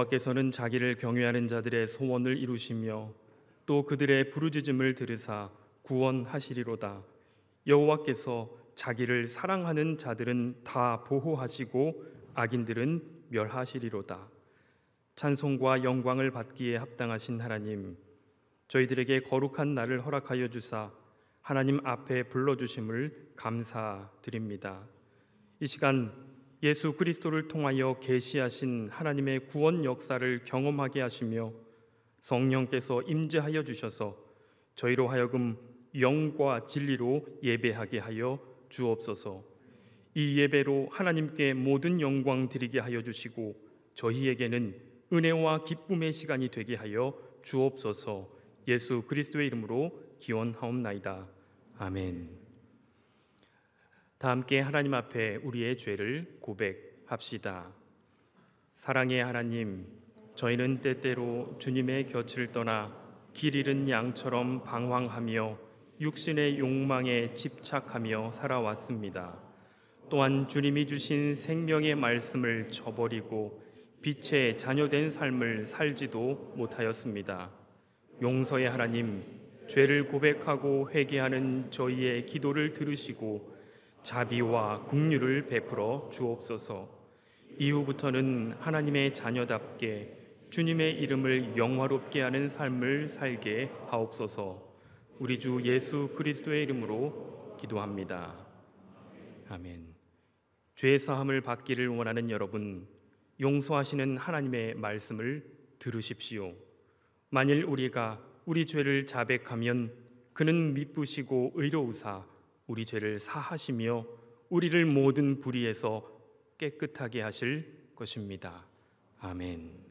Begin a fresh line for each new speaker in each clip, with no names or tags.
여호와께서는 자기를 경외하는 자들의 소원을 이루시며 또 그들의 부르짖음을 들으사 구원하시리로다. 여호와께서 자기를 사랑하는 자들은 다 보호하시고 악인들은 멸하시리로다. 찬송과 영광을 받기에 합당하신 하나님, 저희들에게 거룩한 날을 허락하여 주사 하나님 앞에 불러주심을 감사드립니다. 이 시간 예수 그리스도를 통하여 계시하신 하나님의 구원 역사를 경험하게 하시며 성령께서 임재하여 주셔서 저희로 하여금 영과 진리로 예배하게 하여 주옵소서. 이 예배로 하나님께 모든 영광 드리게 하여 주시고 저희에게는 은혜와 기쁨의 시간이 되게 하여 주옵소서. 예수 그리스도의 이름으로 기원하옵나이다. 아멘. 다 함께 하나님 앞에 우리의 죄를 고백합시다. 사랑의 하나님, 저희는 때때로 주님의 곁을 떠나 길 잃은 양처럼 방황하며 육신의 욕망에 집착하며 살아왔습니다. 또한 주님이 주신 생명의 말씀을 저버리고 빛의 자녀된 삶을 살지도 못하였습니다. 용서의 하나님, 죄를 고백하고 회개하는 저희의 기도를 들으시고 자비와 긍휼을 베풀어 주옵소서. 이후부터는 하나님의 자녀답게 주님의 이름을 영화롭게 하는 삶을 살게 하옵소서. 우리 주 예수 그리스도의 이름으로 기도합니다. 아멘. 죄 사함을 받기를 원하는 여러분, 용서하시는 하나님의 말씀을 들으십시오. 만일 우리가 우리 죄를 자백하면 그는 미쁘시고 의로우사 우리 죄를 사하시며 우리를 모든 불의에서 깨끗하게 하실 것입니다. 아멘.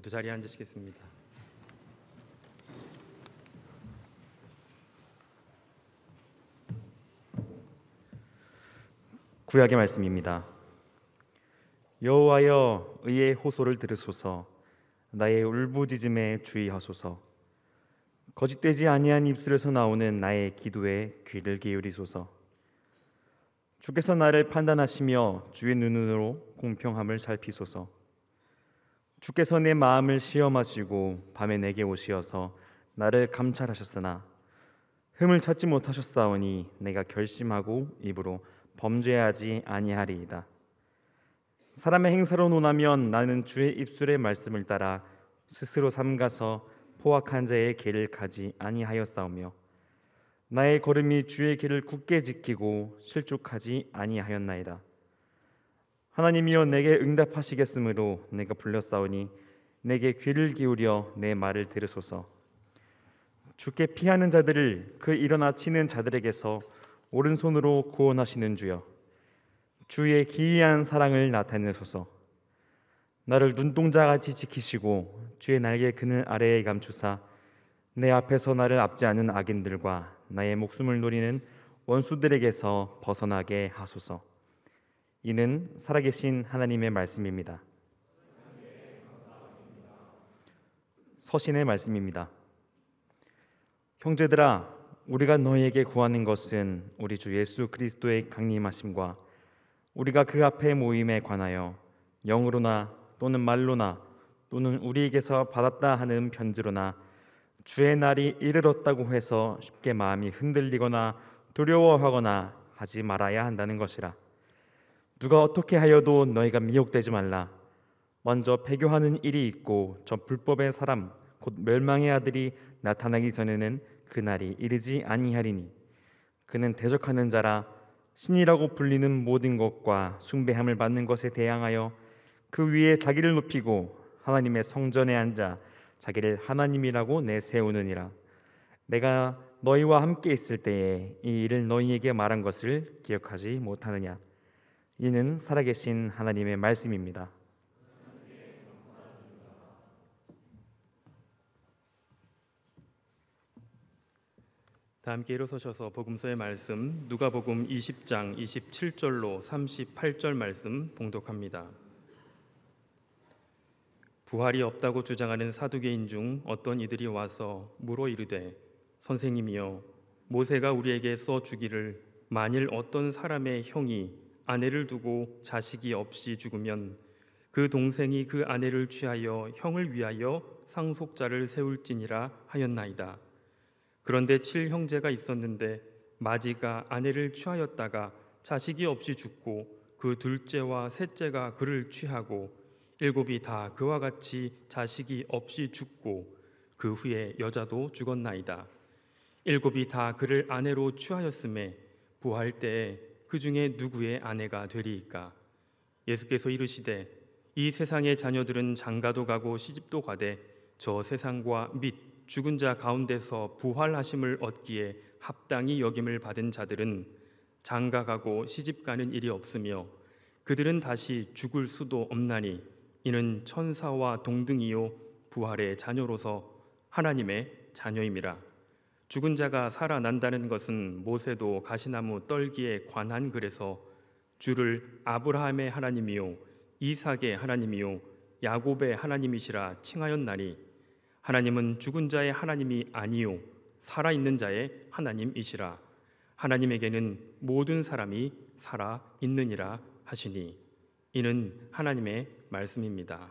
모두 자리에 앉으시겠습니다.
구약의 말씀입니다. 여호와여, 의의 호소를 들으소서. 나의 울부짖음에 주의하소서. 거짓되지 아니한 입술에서 나오는 나의 기도에 귀를 기울이소서. 주께서 나를 판단하시며 주의 눈으로 공평함을 살피소서. 주께서 내 마음을 시험하시고 밤에 내게 오시어서 나를 감찰하셨으나 흠을 찾지 못하셨사오니 내가 결심하고 입으로 범죄하지 아니하리이다. 사람의 행사로 논하면 나는 주의 입술의 말씀을 따라 스스로 삼가서 포악한 자의 길을 가지 아니하였사오며 나의 걸음이 주의 길을 굳게 지키고 실족하지 아니하였나이다. 하나님이여, 내게 응답하시겠으므로 내가 불렀사오니 내게 귀를 기울여 내 말을 들으소서. 주께 피하는 자들을 그 일어나 치는 자들에게서 오른손으로 구원하시는 주여, 주의 기이한 사랑을 나타내소서. 나를 눈동자같이 지키시고 주의 날개 그늘 아래에 감추사 내 앞에서 나를 압제하는 악인들과 나의 목숨을 노리는 원수들에게서 벗어나게 하소서. 이는 살아계신 하나님의 말씀입니다. 서신의 말씀입니다. 형제들아, 우리가 너희에게 구하는 것은 우리 주 예수 그리스도의 강림하심과 우리가 그 앞에 모임에 관하여 영으로나 또는 말로나 또는 우리에게서 받았다 하는 편지로나 주의 날이 이르렀다고 해서 쉽게 마음이 흔들리거나 두려워하거나 하지 말아야 한다는 것이라. 누가 어떻게 하여도 너희가 미혹되지 말라. 먼저 배교하는 일이 있고 저 불법의 사람 곧 멸망의 아들이 나타나기 전에는 그 날이 이르지 아니하리니 그는 대적하는 자라 신이라고 불리는 모든 것과 숭배함을 받는 것에 대항하여 그 위에 자기를 높이고 하나님의 성전에 앉아 자기를 하나님이라고 내세우느니라. 내가 너희와 함께 있을 때에 이 일을 너희에게 말한 것을 기억하지 못하느냐. 이는 살아계신 하나님의 말씀입니다.
다 함께 일어서셔서 복음서의 말씀 누가복음 20장 27절로 38절 말씀 봉독합니다. 부활이 없다고 주장하는 사두개인 중 어떤 이들이 와서 물어 이르되 선생님이여 모세가 우리에게 써 주기를 만일 어떤 사람의 형이 아내를 두고 자식이 없이 죽으면 그 동생이 그 아내를 취하여 형을 위하여 상속자를 세울지니라 하였나이다. 그런데 7형제가 있었는데 마지가 아내를 취하였다가 자식이 없이 죽고 그 둘째와 셋째가 그를 취하고 7이 다 그와 같이 자식이 없이 죽고 그 후에 여자도 죽었나이다. 7이 다 그를 아내로 취하였음에 부활 때에 그 중에 누구의 아내가 되리이까? 예수께서 이르시되 이 세상의 자녀들은 장가도 가고 시집도 가되 저 세상과 및 죽은 자 가운데서 부활하심을 얻기에 합당히 여김을 받은 자들은 장가가고 시집가는 일이 없으며 그들은 다시 죽을 수도 없나니 이는 천사와 동등이요 부활의 자녀로서 하나님의 자녀임이라. 죽은 자가 살아난다는 것은 모세도 가시나무 떨기에 관한 글에서 주를 아브라함의 하나님이요 이삭의 하나님이요 야곱의 하나님이시라 칭하였나니 하나님은 죽은 자의 하나님이 아니요 살아있는 자의 하나님이시라. 하나님에게는 모든 사람이 살아 있느니라 하시니 이는 하나님의 말씀입니다.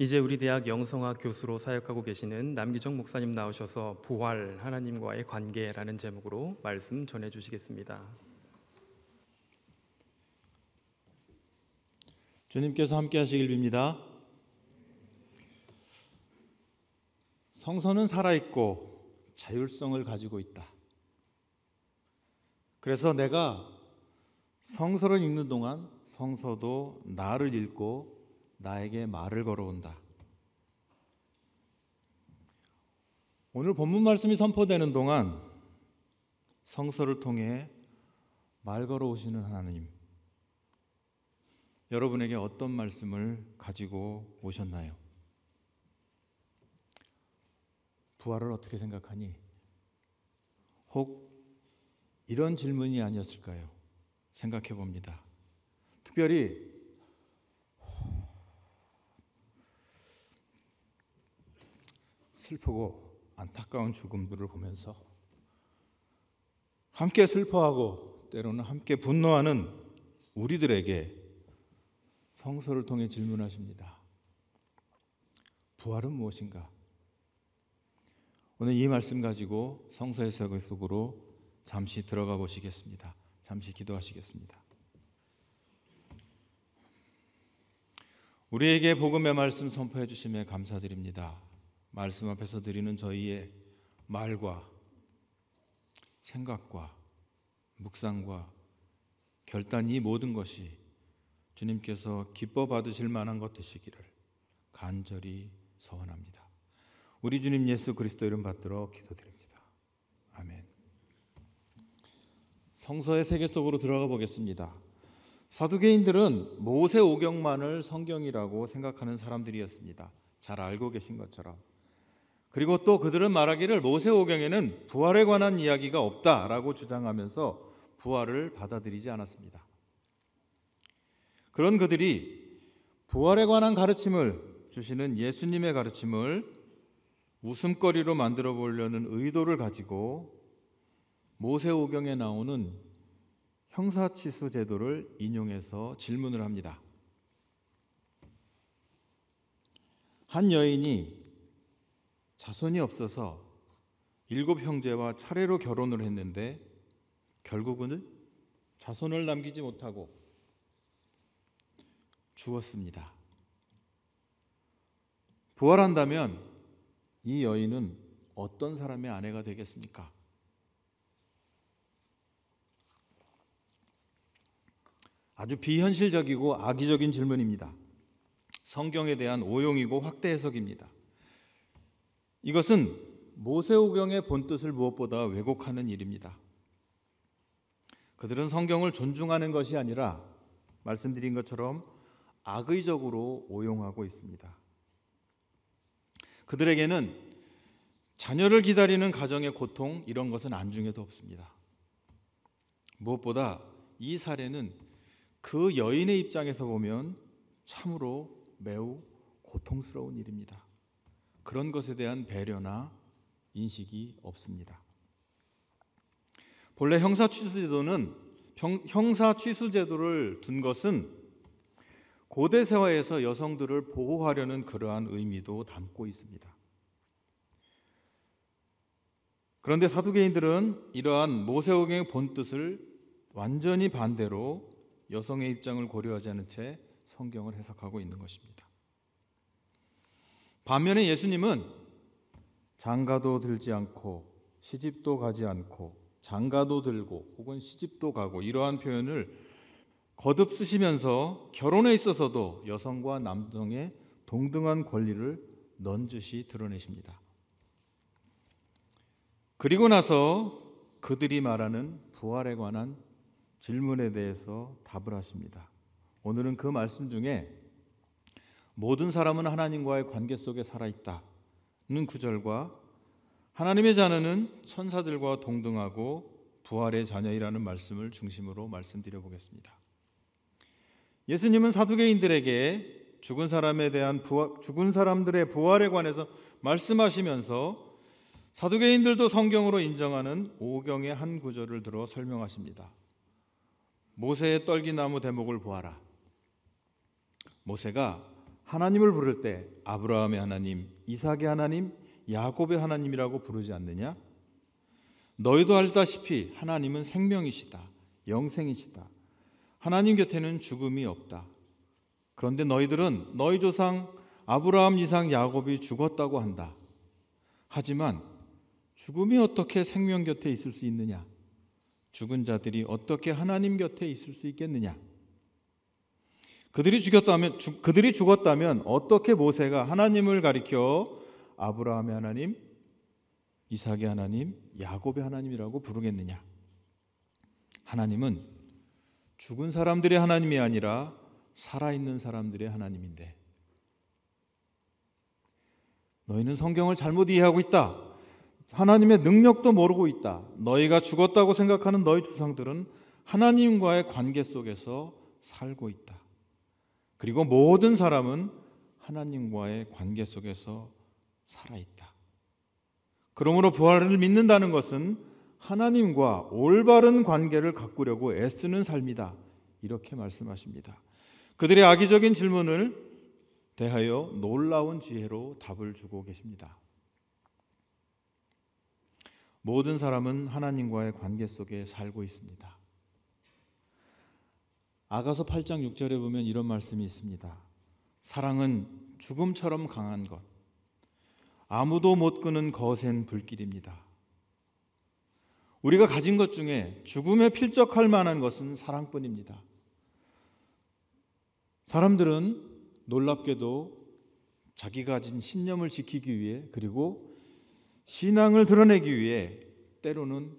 이제 우리 대학 영성학 교수로 사역하고 계시는 남기정 목사님 나오셔서 부활 하나님과의 관계라는 제목으로 말씀 전해 주시겠습니다.
주님께서 함께 하시길 빕니다. 성서는 살아있고 자율성을 가지고 있다. 그래서 내가 성서를 읽는 동안 성서도 나를 읽고 나에게 말을 걸어온다. 오늘 본문 말씀이 선포되는 동안 성서를 통해 말 걸어오시는 하나님, 여러분에게 어떤 말씀을 가지고 오셨나요? 부활을 어떻게 생각하니? 혹 이런 질문이 아니었을까요? 생각해 봅니다. 특별히 슬프고 안타까운 죽음들을 보면서 함께 슬퍼하고 때로는 함께 분노하는 우리들에게 성서를 통해 질문하십니다. 부활은 무엇인가? 오늘 이 말씀 가지고 성서 해석 속으로 잠시 들어가 보시겠습니다. 잠시 기도하시겠습니다. 우리에게 복음의 말씀 선포해 주심에 감사드립니다. 말씀 앞에서 드리는 저희의 말과 생각과 묵상과 결단, 이 모든 것이 주님께서 기뻐 받으실 만한 것 되시기를 간절히 소원합니다. 우리 주님 예수 그리스도 이름 받들어 기도드립니다. 아멘. 성서의 세계 속으로 들어가 보겠습니다. 사두개인들은 모세오경만을 성경이라고 생각하는 사람들이었습니다. 잘 알고 계신 것처럼. 그리고 또 그들은 말하기를 모세오경에는 부활에 관한 이야기가 없다라고 주장하면서 부활을 받아들이지 않았습니다. 그런 그들이 부활에 관한 가르침을 주시는 예수님의 가르침을 웃음거리로 만들어 보려는 의도를 가지고 모세오경에 나오는 형사치수 제도를 인용해서 질문을 합니다. 한 여인이 자손이 없어서 7 형제와 차례로 결혼을 했는데 결국은 자손을 남기지 못하고 죽었습니다. 부활한다면 이 여인은 어떤 사람의 아내가 되겠습니까? 아주 비현실적이고 악의적인 질문입니다. 성경에 대한 오용이고 확대 해석입니다. 이것은 모세오경의 본뜻을 무엇보다 왜곡하는 일입니다. 그들은 성경을 존중하는 것이 아니라 말씀드린 것처럼 악의적으로 오용하고 있습니다. 그들에게는 자녀를 기다리는 가정의 고통, 이런 것은 안중에도 없습니다. 무엇보다 이 사례는 그 여인의 입장에서 보면 참으로 매우 고통스러운 일입니다. 그런 것에 대한 배려나 인식이 없습니다. 본래 형사취수제도를 둔 것은 고대 사회에서 여성들을 보호하려는 그러한 의미도 담고 있습니다. 그런데 사두개인들은 이러한 모세오경의 본뜻을 완전히 반대로 여성의 입장을 고려하지 않은 채 성경을 해석하고 있는 것입니다. 반면에 예수님은 장가도 들지 않고 시집도 가지 않고 장가도 들고 혹은 시집도 가고 이러한 표현을 거듭 쓰시면서 결혼에 있어서도 여성과 남성의 동등한 권리를 넌지시 드러내십니다. 그리고 나서 그들이 말하는 부활에 관한 질문에 대해서 답을 하십니다. 오늘은 그 말씀 중에 모든 사람은 하나님과의 관계 속에 살아있다는 구절과 하나님의 자녀는 천사들과 동등하고 부활의 자녀이라는 말씀을 중심으로 말씀드려 보겠습니다. 예수님은 사두개인들에게 죽은 사람들의 부활에 관해서 말씀하시면서 사두개인들도 성경으로 인정하는 오경의 한 구절을 들어 설명하십니다. 모세의 떨기나무 대목을 보아라. 모세가 하나님을 부를 때 아브라함의 하나님, 이삭의 하나님, 야곱의 하나님이라고 부르지 않느냐? 너희도 알다시피 하나님은 생명이시다, 영생이시다. 하나님 곁에는 죽음이 없다. 그런데 너희들은 너희 조상 아브라함, 이삭, 야곱이 죽었다고 한다. 하지만 죽음이 어떻게 생명 곁에 있을 수 있느냐? 죽은 자들이 어떻게 하나님 곁에 있을 수 있겠느냐? 그들이 죽었다면 어떻게 모세가 하나님을 가리켜 아브라함의 하나님, 이삭의 하나님, 야곱의 하나님이라고 부르겠느냐? 하나님은 죽은 사람들의 하나님이 아니라 살아있는 사람들의 하나님인데, 너희는 성경을 잘못 이해하고 있다. 하나님의 능력도 모르고 있다. 너희가 죽었다고 생각하는 너희 조상들은 하나님과의 관계 속에서 살고 있다. 그리고 모든 사람은 하나님과의 관계 속에서 살아있다. 그러므로 부활을 믿는다는 것은 하나님과 올바른 관계를 가꾸려고 애쓰는 삶이다. 이렇게 말씀하십니다. 그들의 악의적인 질문을 대하여 놀라운 지혜로 답을 주고 계십니다. 모든 사람은 하나님과의 관계 속에 살고 있습니다. 아가서 8장 6절에 보면 이런 말씀이 있습니다. 사랑은 죽음처럼 강한 것, 아무도 못 끄는 거센 불길입니다. 우리가 가진 것 중에 죽음에 필적할 만한 것은 사랑뿐입니다. 사람들은 놀랍게도 자기가 가진 신념을 지키기 위해, 그리고 신앙을 드러내기 위해 때로는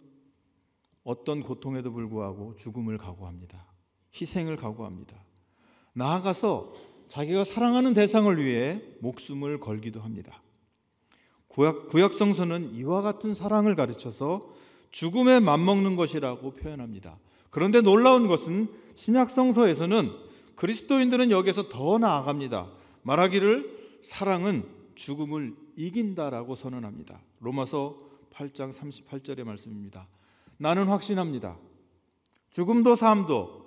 어떤 고통에도 불구하고 죽음을 각오합니다. 희생을 각오합니다. 나아가서 자기가 사랑하는 대상을 위해 목숨을 걸기도 합니다. 구약 성서는 이와 같은 사랑을 가르쳐서 죽음에 맞먹는 것이라고 표현합니다. 그런데 놀라운 것은 신약 성서에서는 그리스도인들은 여기서 더 나아갑니다. 말하기를 사랑은 죽음을 이긴다라고 선언합니다. 로마서 8장 38절의 말씀입니다. 나는 확신합니다. 죽음도 삶도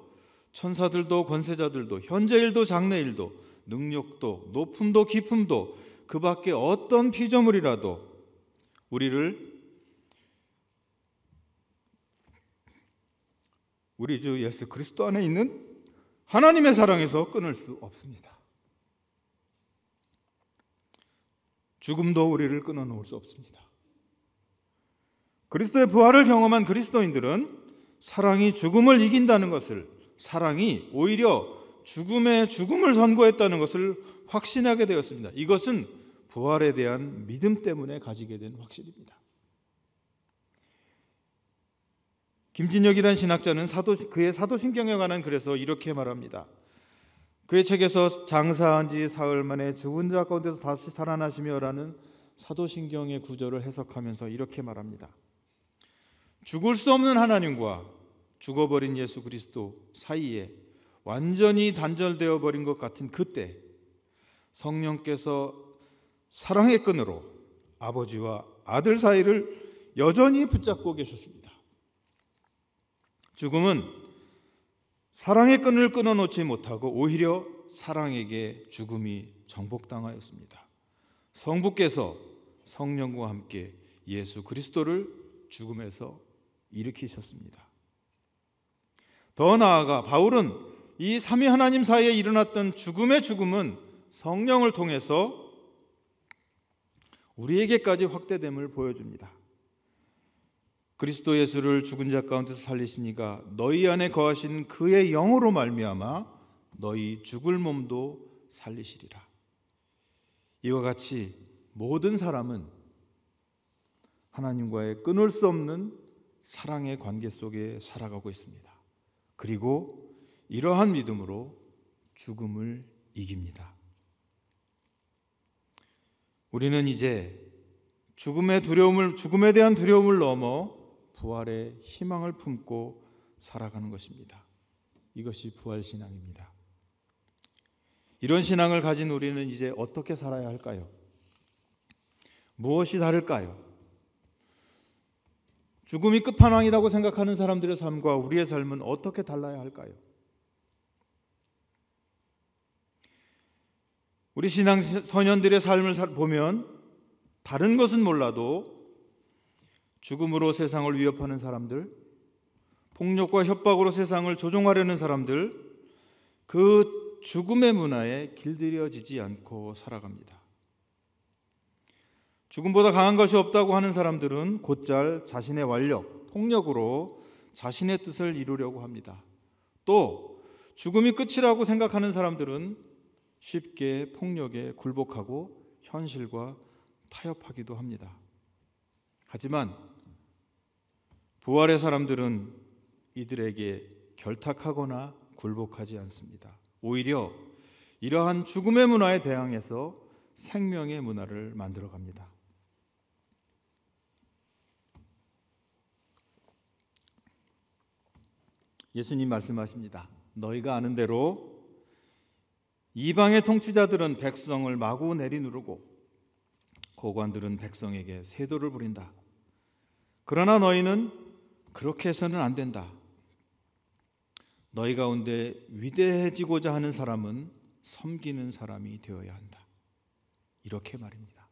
천사들도 권세자들도 현재일도 장래일도 능력도 높음도 깊음도 그 밖에 어떤 피조물이라도 우리 주 예수 그리스도 안에 있는 하나님의 사랑에서 끊을 수 없습니다. 죽음도 우리를 끊어놓을 수 없습니다. 그리스도의 부활을 경험한 그리스도인들은 사랑이 죽음을 이긴다는 것을, 사랑이 오히려 죽음의 죽음을 선고했다는 것을 확신하게 되었습니다. 이것은 부활에 대한 믿음 때문에 가지게 된 확신입니다. 김진혁이라는 신학자는 그의 사도신경에 관한 글에서 이렇게 말합니다. 그의 책에서 장사한 지 사흘 만에 죽은 자 가운데서 다시 살아나시며 라는 사도신경의 구절을 해석하면서 이렇게 말합니다. 죽을 수 없는 하나님과 죽어버린 예수 그리스도 사이에 완전히 단절되어 버린 것 같은 그때 성령께서 사랑의 끈으로 아버지와 아들 사이를 여전히 붙잡고 계셨습니다. 죽음은 사랑의 끈을 끊어놓지 못하고 오히려 사랑에게 죽음이 정복당하였습니다. 성부께서 성령과 함께 예수 그리스도를 죽음에서 일으키셨습니다. 더 나아가 바울은 이 삼위 하나님 사이에 일어났던 죽음의 죽음은 성령을 통해서 우리에게까지 확대됨을 보여줍니다. 그리스도 예수를 죽은 자 가운데서 살리시니가 너희 안에 거하신 그의 영으로 말미암아 너희 죽을 몸도 살리시리라. 이와 같이 모든 사람은 하나님과의 끊을 수 없는 사랑의 관계 속에 살아가고 있습니다. 그리고 이러한 믿음으로 죽음을 이깁니다. 우리는 이제 죽음에 대한 두려움을 넘어 부활의 희망을 품고 살아가는 것입니다. 이것이 부활신앙입니다. 이런 신앙을 가진 우리는 이제 어떻게 살아야 할까요? 무엇이 다를까요? 죽음이 끝판왕이라고 생각하는 사람들의 삶과 우리의 삶은 어떻게 달라야 할까요? 우리 신앙 소년들의 삶을 보면 다른 것은 몰라도 죽음으로 세상을 위협하는 사람들, 폭력과 협박으로 세상을 조종하려는 사람들, 그 죽음의 문화에 길들여지지 않고 살아갑니다. 죽음보다 강한 것이 없다고 하는 사람들은 곧잘 자신의 완력, 폭력으로 자신의 뜻을 이루려고 합니다. 또 죽음이 끝이라고 생각하는 사람들은 쉽게 폭력에 굴복하고 현실과 타협하기도 합니다. 하지만 부활의 사람들은 이들에게 결탁하거나 굴복하지 않습니다. 오히려 이러한 죽음의 문화에 대항해서 생명의 문화를 만들어 갑니다. 예수님 말씀하십니다. 너희가 아는 대로 이방의 통치자들은 백성을 마구 내리누르고 고관들은 백성에게 세도를 부린다. 그러나 너희는 그렇게 해서는 안 된다. 너희 가운데 위대해지고자 하는 사람은 섬기는 사람이 되어야 한다. 이렇게 말입니다.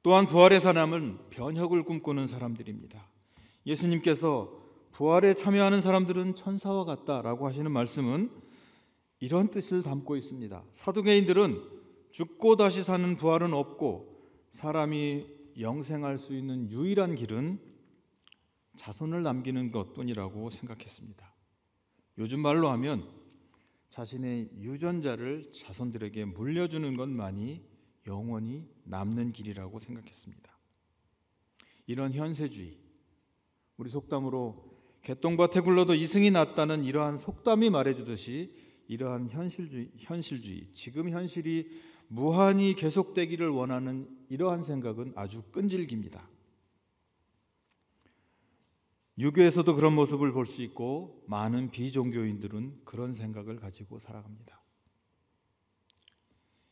또한 부활의 사람은 변혁을 꿈꾸는 사람들입니다. 예수님께서 부활에 참여하는 사람들은 천사와 같다라고 하시는 말씀은 이런 뜻을 담고 있습니다. 사두개인들은 죽고 다시 사는 부활은 없고 사람이 영생할 수 있는 유일한 길은 자손을 남기는 것뿐이라고 생각했습니다. 요즘 말로 하면 자신의 유전자를 자손들에게 물려주는 것만이 영원히 남는 길이라고 생각했습니다. 이런 현세주의, 우리 속담으로 개똥밭에 굴러도 이승이 낫다는 이러한 속담이 말해주듯이 이러한 현실주의, 지금 현실이 무한히 계속되기를 원하는 이러한 생각은 아주 끈질깁니다. 유교에서도 그런 모습을 볼 수 있고 많은 비종교인들은 그런 생각을 가지고 살아갑니다.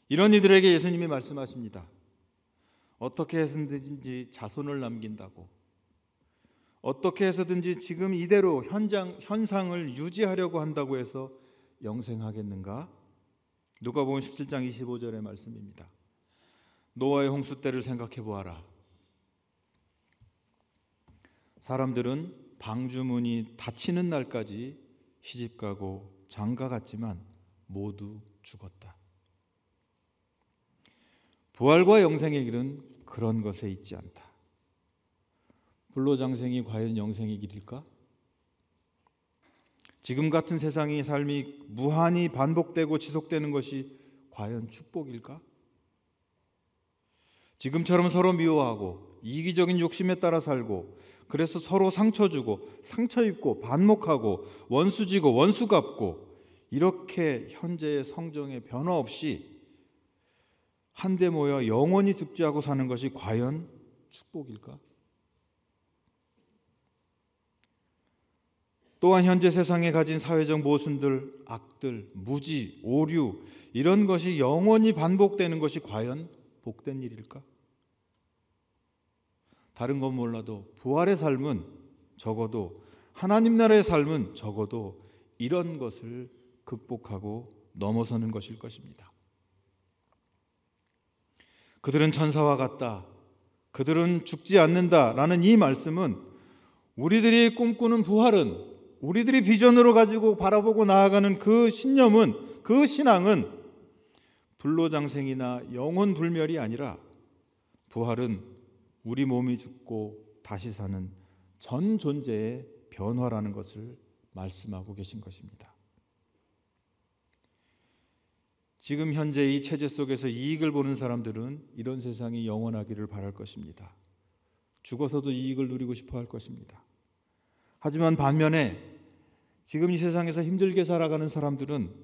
이런 이들에게 예수님이 말씀하십니다. 어떻게 해서든지 자손을 남긴다고, 어떻게 해서든지 지금 이대로 현상을 유지하려고 한다고 해서 영생하겠는가? 누가복음 17장 25절의 말씀입니다. 노아의 홍수 때를 생각해 보아라. 사람들은 방주문이 닫히는 날까지 시집가고 장가갔지만 모두 죽었다. 부활과 영생의 길은 그런 것에 있지 않다. 불로장생이 과연 영생의 길일까? 지금 같은 세상의 삶이 무한히 반복되고 지속되는 것이 과연 축복일까? 지금처럼 서로 미워하고 이기적인 욕심에 따라 살고 그래서 서로 상처 주고 상처 입고 반목하고 원수 지고 원수 갚고 이렇게 현재의 성정에 변화 없이 한데 모여 영원히 죽지 않고 사는 것이 과연 축복일까? 또한 현재 세상에 가진 사회적 모순들, 악들, 무지, 오류 이런 것이 영원히 반복되는 것이 과연 복된 일일까? 다른 건 몰라도 부활의 삶은 적어도 하나님 나라의 삶은 적어도 이런 것을 극복하고 넘어서는 것일 것입니다. 그들은 천사와 같다. 그들은 죽지 않는다라는 이 말씀은 우리들이 꿈꾸는 부활은 우리들이 비전으로 가지고 바라보고 나아가는 그 신념은 그 신앙은 불로장생이나 영혼 불멸이 아니라 부활은 우리 몸이 죽고 다시 사는 전 존재의 변화라는 것을 말씀하고 계신 것입니다. 지금 현재 이 체제 속에서 이익을 보는 사람들은 이런 세상이 영원하기를 바랄 것입니다. 죽어서도 이익을 누리고 싶어 할 것입니다. 하지만 반면에 지금 이 세상에서 힘들게 살아가는 사람들은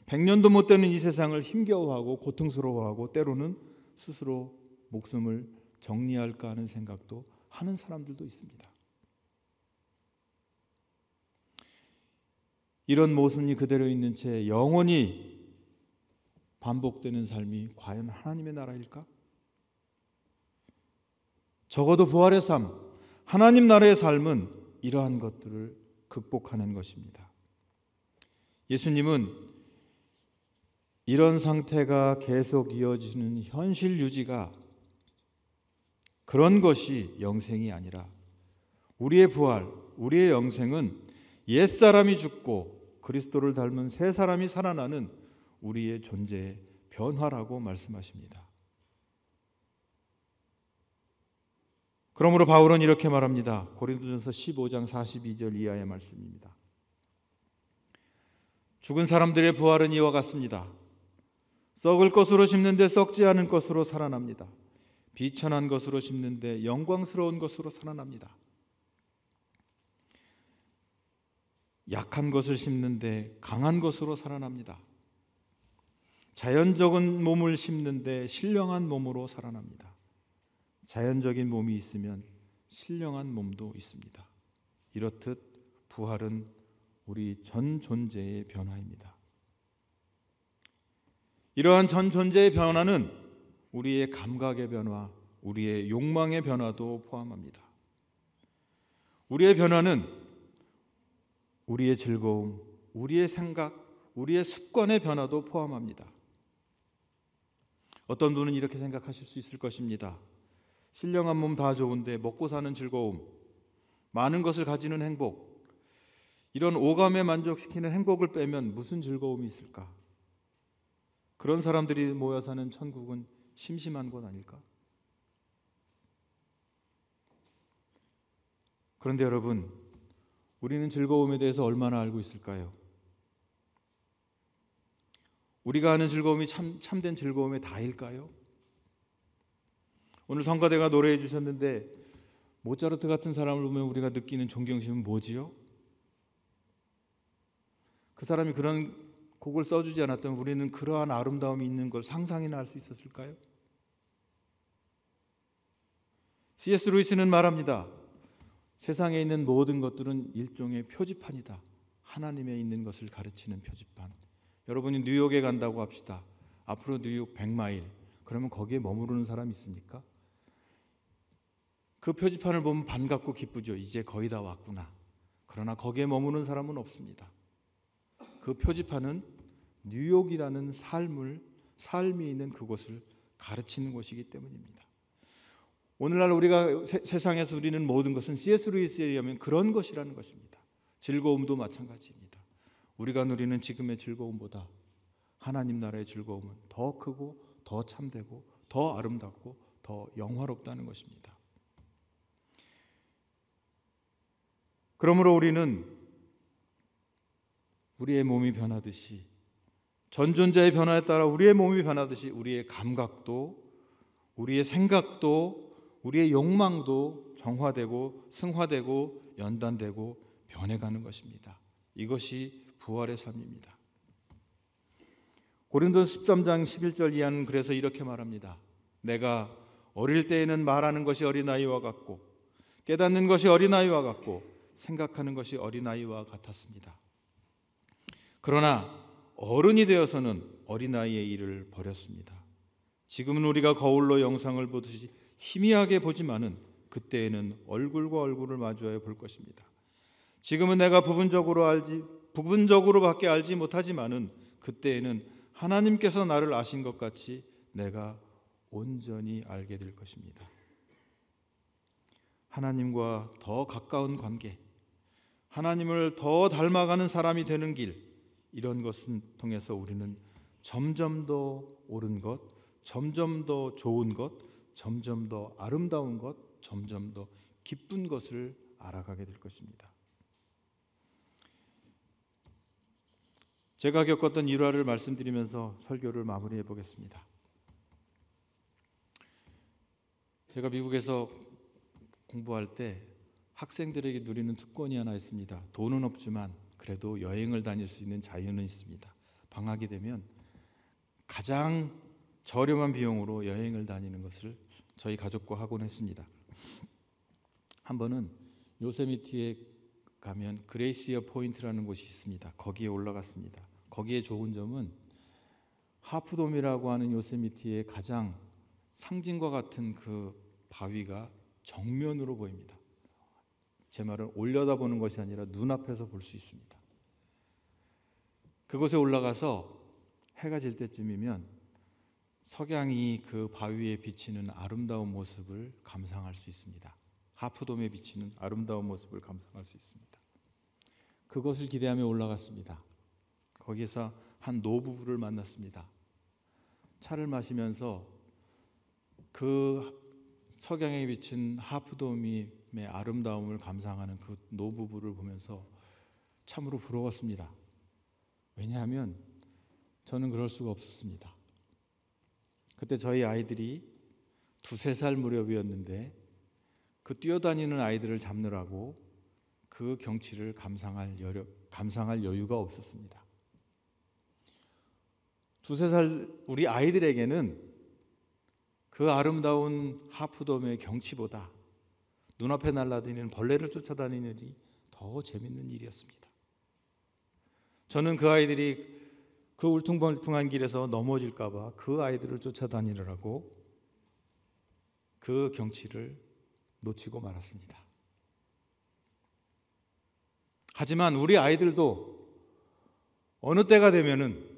100년도 못 되는 이 세상을 힘겨워하고 고통스러워하고 때로는 스스로 목숨을 정리할까 하는 생각도 하는 사람들도 있습니다. 이런 모순이 그대로 있는 채 영원히 반복되는 삶이 과연 하나님의 나라일까? 적어도 부활의 삶, 하나님 나라의 삶은 이러한 것들을 극복하는 것입니다. 예수님은 이런 상태가 계속 이어지는 현실 유지가, 그런 것이 영생이 아니라 우리의 부활, 우리의 영생은 옛사람이 죽고 그리스도를 닮은 새 사람이 살아나는 우리의 존재의 변화라고 말씀하십니다. 그러므로 바울은 이렇게 말합니다. 고린도전서 15장 42절 이하의 말씀입니다. 죽은 사람들의 부활은 이와 같습니다. 썩을 것으로 심는데 썩지 않은 것으로 살아납니다. 비천한 것으로 심는데 영광스러운 것으로 살아납니다. 약한 것을 심는데 강한 것으로 살아납니다. 자연적인 몸을 심는데 신령한 몸으로 살아납니다. 자연적인 몸이 있으면 신령한 몸도 있습니다. 이렇듯 부활은 우리 전 존재의 변화입니다. 이러한 전 존재의 변화는 우리의 감각의 변화, 우리의 욕망의 변화도 포함합니다. 우리의 변화는 우리의 즐거움, 우리의 생각, 우리의 습관의 변화도 포함합니다. 어떤 분은 이렇게 생각하실 수 있을 것입니다. 신령한 몸 다 좋은데 먹고 사는 즐거움, 많은 것을 가지는 행복, 이런 오감에 만족시키는 행복을 빼면 무슨 즐거움이 있을까? 그런 사람들이 모여 사는 천국은 심심한 곳 아닐까? 그런데 여러분, 우리는 즐거움에 대해서 얼마나 알고 있을까요? 우리가 아는 즐거움이 참된 즐거움의 다일까요? 오늘 성가대가 노래해 주셨는데 모차르트 같은 사람을 보면 우리가 느끼는 존경심은 뭐지요? 그 사람이 그런 곡을 써주지 않았다면 우리는 그러한 아름다움이 있는 걸 상상이나 할 수 있었을까요? C.S. 루이스는 말합니다. 세상에 있는 모든 것들은 일종의 표지판이다. 하나님에 있는 것을 가르치는 표지판. 여러분이 뉴욕에 간다고 합시다. 앞으로 뉴욕 100마일. 그러면 거기에 머무르는 사람이 있습니까? 그 표지판을 보면 반갑고 기쁘죠. 이제 거의 다 왔구나. 그러나 거기에 머무는 사람은 없습니다. 그 표지판은 뉴욕이라는 삶이 있는 그곳을 가르치는 곳이기 때문입니다. 오늘날 우리가 세상에서 누리는 모든 것은 C.S. 루이스에 의하면 그런 것이라는 것입니다. 즐거움도 마찬가지입니다. 우리가 누리는 지금의 즐거움보다 하나님 나라의 즐거움은 더 크고 더 참되고 더 아름답고 더 영화롭다는 것입니다. 그러므로 우리는 우리의 몸이 변하듯이, 전존재의 변화에 따라 우리의 몸이 변하듯이 우리의 감각도, 우리의 생각도, 우리의 욕망도 정화되고 승화되고 연단되고 변해가는 것입니다. 이것이 부활의 삶입니다. 고린도서 13장 11절 이하는 그래서 이렇게 말합니다. 내가 어릴 때에는 말하는 것이 어린아이와 같고 깨닫는 것이 어린아이와 같고 생각하는 것이 어린아이와 같았습니다. 그러나 어른이 되어서는 어린아이의 일을 버렸습니다. 지금은 우리가 거울로 영상을 보듯이 희미하게 보지만은 그때에는 얼굴과 얼굴을 마주하여 볼 것입니다. 지금은 내가 부분적으로밖에 알지 못하지만은 그때에는 하나님께서 나를 아신 것 같이 내가 온전히 알게 될 것입니다. 하나님과 더 가까운 관계, 하나님을 더 닮아가는 사람이 되는 길, 이런 것을 통해서 우리는 점점 더 옳은 것, 점점 더 좋은 것, 점점 더 아름다운 것, 점점 더 기쁜 것을 알아가게 될 것입니다. 제가 겪었던 일화를 말씀드리면서 설교를 마무리해 보겠습니다. 제가 미국에서 공부할 때 학생들에게 누리는 특권이 하나 있습니다. 돈은 없지만 그래도 여행을 다닐 수 있는 자유는 있습니다. 방학이 되면 가장 저렴한 비용으로 여행을 다니는 것을 저희 가족과 하곤 했습니다. 한 번은 요세미티에 가면 그레이시어 포인트라는 곳이 있습니다. 거기에 올라갔습니다. 거기에 좋은 점은 하프돔이라고 하는 요세미티의 가장 상징과 같은 그 바위가 정면으로 보입니다. 제 말은 올려다보는 것이 아니라 눈앞에서 볼 수 있습니다. 그곳에 올라가서 해가 질 때쯤이면 석양이 그 바위에 비치는 아름다운 모습을 감상할 수 있습니다. 하프돔에 비치는 아름다운 모습을 감상할 수 있습니다. 그것을 기대하며 올라갔습니다. 거기서 한 노부부를 만났습니다. 차를 마시면서 그 석양에 비친 하프돔의 아름다움을 감상하는 그 노부부를 보면서 참으로 부러웠습니다. 왜냐하면 저는 그럴 수가 없었습니다. 그때 저희 아이들이 2-3살 무렵이었는데 그 뛰어다니는 아이들을 잡느라고 그 경치를 감상할 여유가 없었습니다. 2-3살 우리 아이들에게는 그 아름다운 하프돔의 경치보다 눈앞에 날아다니는 벌레를 쫓아다니는 일이 더 재밌는 일이었습니다. 저는 그 아이들이 그 울퉁불퉁한 길에서 넘어질까 봐 그 아이들을 쫓아다니느라고 그 경치를 놓치고 말았습니다. 하지만 우리 아이들도 어느 때가 되면은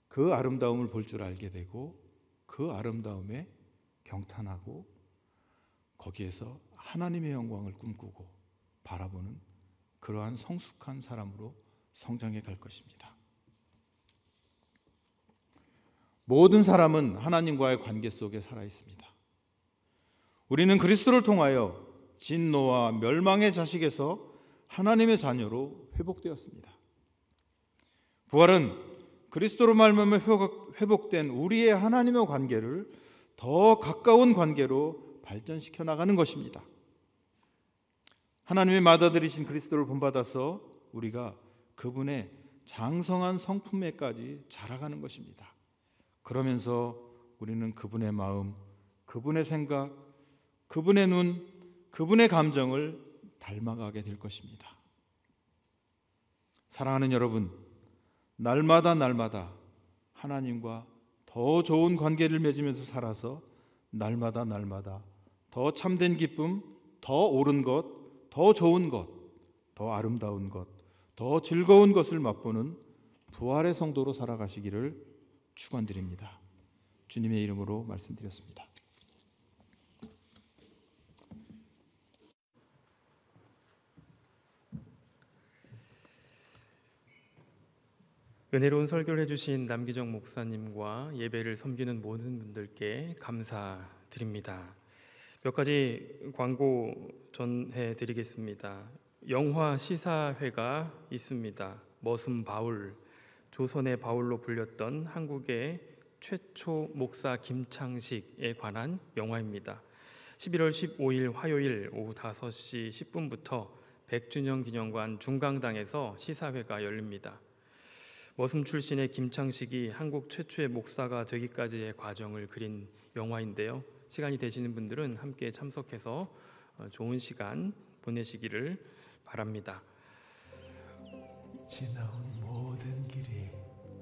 그 아름다움을 볼 줄 알게 되고 그 아름다움에 경탄하고 거기에서 하나님의 영광을 꿈꾸고 바라보는 그러한 성숙한 사람으로 성장해 갈 것입니다. 모든 사람은 하나님과의 관계 속에 살아 있습니다. 우리는 그리스도를 통하여 진노와 멸망의 자식에서 하나님의 자녀로 회복되었습니다. 부활은 그리스도로 말미암아 회복된 우리의 하나님의 관계를 더 가까운 관계로 발전시켜 나가는 것입니다. 하나님의 맏아들이신 그리스도를 본받아서 우리가 그분의 장성한 성품에까지 자라가는 것입니다. 그러면서 우리는 그분의 마음, 그분의 생각, 그분의 눈, 그분의 감정을 닮아가게 될 것입니다. 사랑하는 여러분, 날마다 하나님과 더 좋은 관계를 맺으면서 살아서 날마다 더 참된 기쁨, 더 옳은 것, 더 좋은 것, 더 아름다운 것, 더 즐거운 것을 맛보는 부활의 성도로 살아가시기를 축원드립니다. 주님의 이름으로 말씀드렸습니다.
은혜로운 설교를 해주신 남기정 목사님과 예배를 섬기는 모든 분들께 감사드립니다. 몇 가지 광고 전해드리겠습니다. 영화 시사회가 있습니다. 머슴 바울, 조선의 바울로 불렸던 한국의 최초 목사 김창식에 관한 영화입니다. 11월 15일 화요일 오후 5시 10분부터 백준영 기념관 중강당에서 시사회가 열립니다. 머슴 출신의 김창식이 한국 최초의 목사가 되기까지의 과정을 그린 영화인데요. 시간이 되시는 분들은 함께 참석해서 좋은 시간 보내시기를 바랍니다.
지나온 모든 길이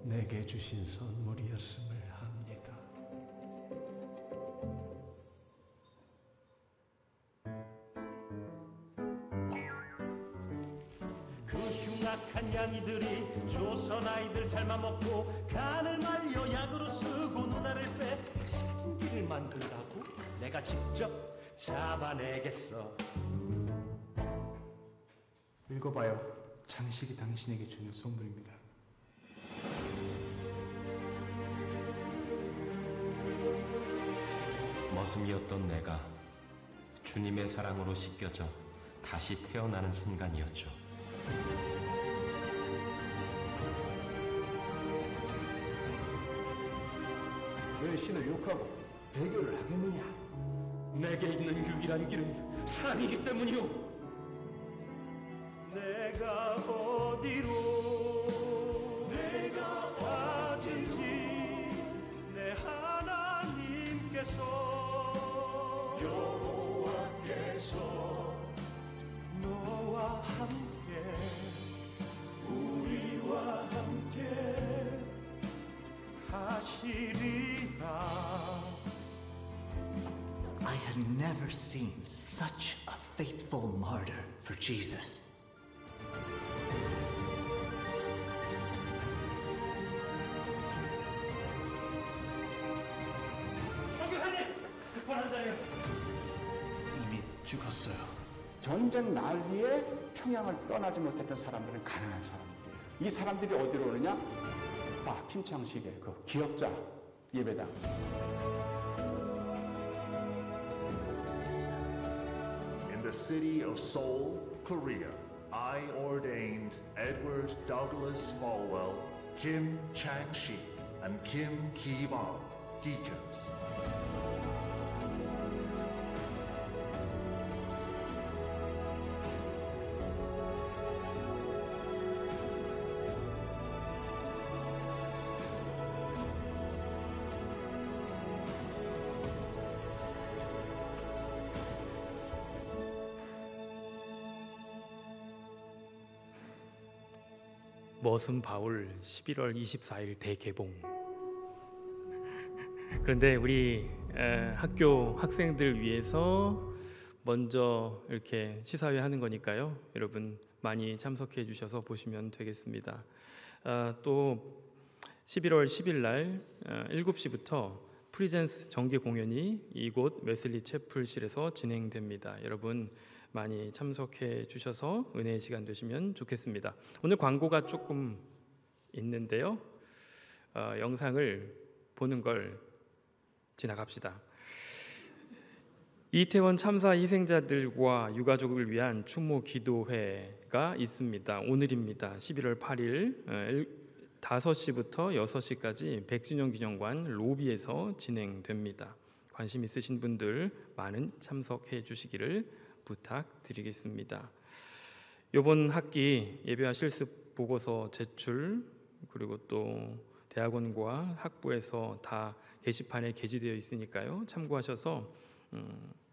내게 주신 선물이었음을 합니다.
그 흉악한 양이들이 조선 아이들 삶아먹고 간을 말려 약으로 쓰고 누나를 빼 사진기를 만들라고 내가 직접 잡아내겠어.
읽어봐요. 장식이 당신에게 주는 선물입니다.
머슴이었던 내가 주님의 사랑으로 씻겨져 다시 태어나는 순간이었죠.
왜 신을 욕하고 배교를 하겠느냐?
내게 있는 유일한 길은 사랑이기 때문이오. 내가 어디로 내가 가든지 내 하나님께서 여호와께서 너와 함께 우리와 함께 하시리라.
I have never seen such a faithful martyr for Jesus. 죽었어요.
전쟁 난리에 평양을 떠나지 못했던 사람들은 가난한 사람들이에요. 이 사람들이 어디로 오느냐? 김창식의 그 기억자 예배당.
In the city of Seoul, Korea, I ordained Edward Douglas Falwell, Kim Chang-shik, and Kim Ki-bom deacons.
머슴 바울 11월 24일 대개봉. 그런데 우리 학교 학생들 위해서 먼저 이렇게 시사회 하는 거니까요. 여러분 많이 참석해 주셔서 보시면 되겠습니다. 또 11월 10일 날 7시부터 프리젠스 정기 공연이 이곳 웨슬리 채플실에서 진행됩니다. 여러분 많이 참석해 주셔서 은혜의 시간 되시면 좋겠습니다. 오늘 광고가 조금 있는데요. 영상을 보는 걸 지나갑시다. 이태원 참사 희생자들과 유가족을 위한 추모 기도회가 있습니다. 오늘입니다. 11월 8일 5시부터 6시까지 백진영 기념관 로비에서 진행됩니다. 관심 있으신 분들 많은 참석해 주시기를 부탁드리겠습니다. 이번 학기 예배와 실습 보고서 제출, 그리고 또 대학원과 학부에서 다 게시판에 게시되어 있으니까요. 참고하셔서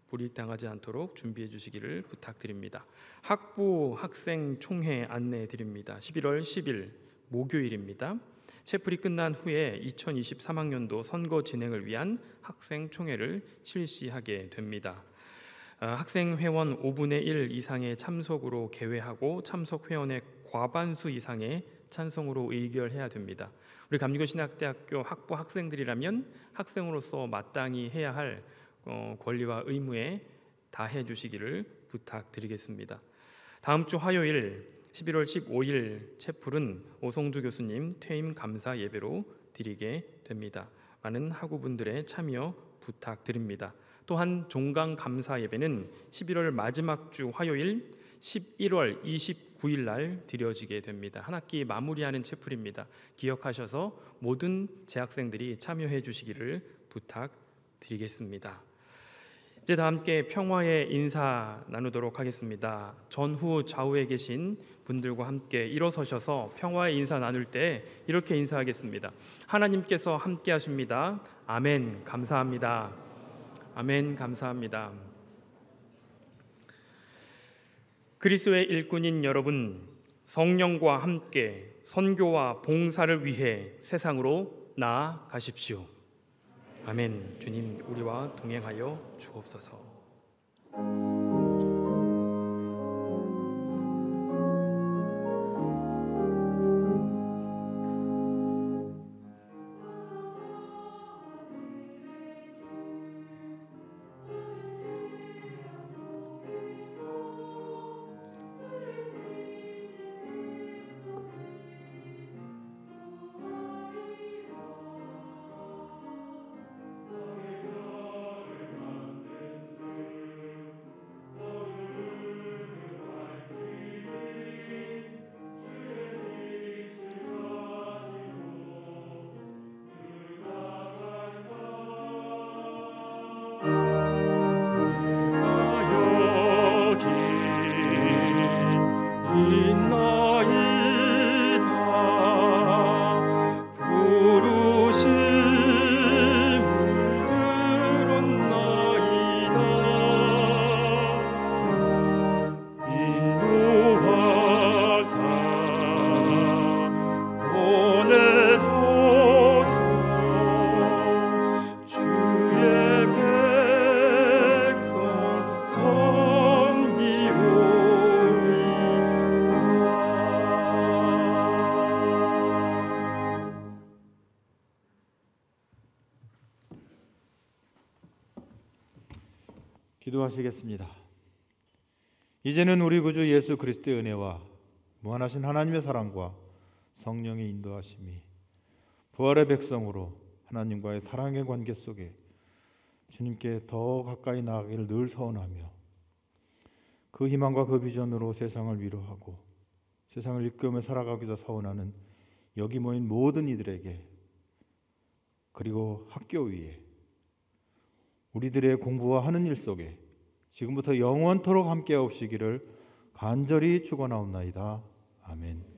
불이익당하지 않도록 준비해 주시기를 부탁드립니다. 학부 학생 총회 안내해 드립니다. 11월 10일 목요일입니다. 채플이 끝난 후에 2023학년도 선거 진행을 위한 학생 총회를 실시하게 됩니다. 학생 회원 5분의 1 이상의 참석으로 개회하고 참석 회원의 과반수 이상의 찬성으로 의결해야 됩니다. 우리 감리교 신학대학교 학부 학생들이라면 학생으로서 마땅히 해야 할 권리와 의무에 다해 주시기를 부탁드리겠습니다. 다음 주 화요일 11월 15일 채플은 오성주 교수님 퇴임 감사 예배로 드리게 됩니다. 많은 학우분들의 참여 부탁드립니다. 또한 종강 감사 예배는 11월 마지막 주 화요일 11월 29일 날 드려지게 됩니다. 한 학기 마무리하는 채플입니다. 기억하셔서 모든 재학생들이 참여해 주시기를 부탁드리겠습니다. 이제 다 함께 평화의 인사 나누도록 하겠습니다. 전후 좌우에 계신 분들과 함께 일어서셔서 평화의 인사 나눌 때 이렇게 인사하겠습니다. 하나님께서 함께 하십니다. 아멘. 감사합니다. 아멘. 감사합니다. 그리스도의 일꾼인 여러분, 성령과 함께 선교와 봉사를 위해 세상으로 나아가십시오. 아멘. 주님 우리와 동행하여 주옵소서.
기도하시겠습니다. 이제는 우리 구주 예수 그리스도의 은혜와 무한하신 하나님의 사랑과 성령의 인도하심이 부활의 백성으로 하나님과의 사랑의 관계 속에 주님께 더 가까이 나아가기를 늘 소원하며 그 희망과 그 비전으로 세상을 위로하고 세상을 이끌며 살아가기 위해서 서원하는 여기 모인 모든 이들에게, 그리고 학교 위에 우리들의 공부와 하는 일 속에 지금부터 영원토록 함께 하옵시기를 간절히 축원하옵나이다. 아멘.